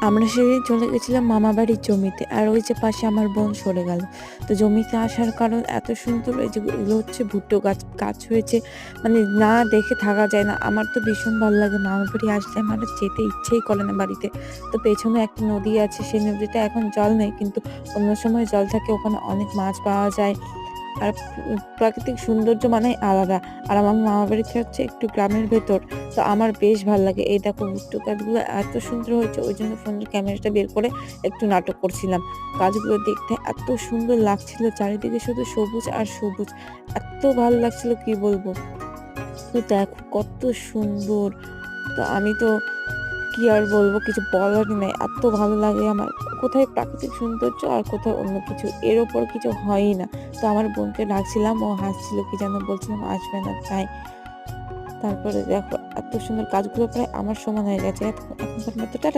আমরা সেদিন চলে গেছিলাম মামাবাড়ির জমিতে। আর ওই যে পাশে আমার বোন সরে গেল। তো জমিতে আসার কারণ এত সুন্দর, এই যে এগুলো হচ্ছে ভুট্টো গাছ, গাছ হয়েছে, মানে না দেখে থাকা যায় না। আমার তো ভীষণ ভালো লাগে, মামাবাড়ি আসলে আমার আর যেতে ইচ্ছেই করে না বাড়িতে। তো পেছনে একটা নদী আছে, সেই নদীতে এখন জল নেই, কিন্তু অন্য সময় জল থাকে, ওখানে অনেক মাছ পাওয়া যায়। আর প্রাকৃতিক সৌন্দর্য মানে আলাদা। আর আমার মামাবাড়িটা হচ্ছে একটু গ্রামের ভেতর। তো আমার বেশ ভাল লাগে। এই দেখো ভুট্টো গাছগুলো এত সুন্দর হয়েছে, ওইজন্য ফোনের ক্যামেরাটা বের করে একটু নাটক করছিলাম। গাছগুলো দেখতে এত সুন্দর লাগছিল, চারিদিকে শুধু সবুজ আর সবুজ। এত ভালো লাগছিল কি বলবো। তো দেখো কত সুন্দর। তো আমি তো কি আর বলবো, কিছু বলারই নাই, এত ভালো লাগে আমার। কোথায় প্রাকৃতিক সৌন্দর্য আর কোথায় অন্য কিছু, এর ওপর কিছু হয়ই না। তো আমার বোনকে ডাকছিলাম, ও হাসছিল, কি যেন বলছিলাম, আসবে না তাই। তারপরে দেখো এত সুন্দর, গাছগুলো প্রায় আমার সমান হয়ে গেছে। এখনকার মতো টাটা।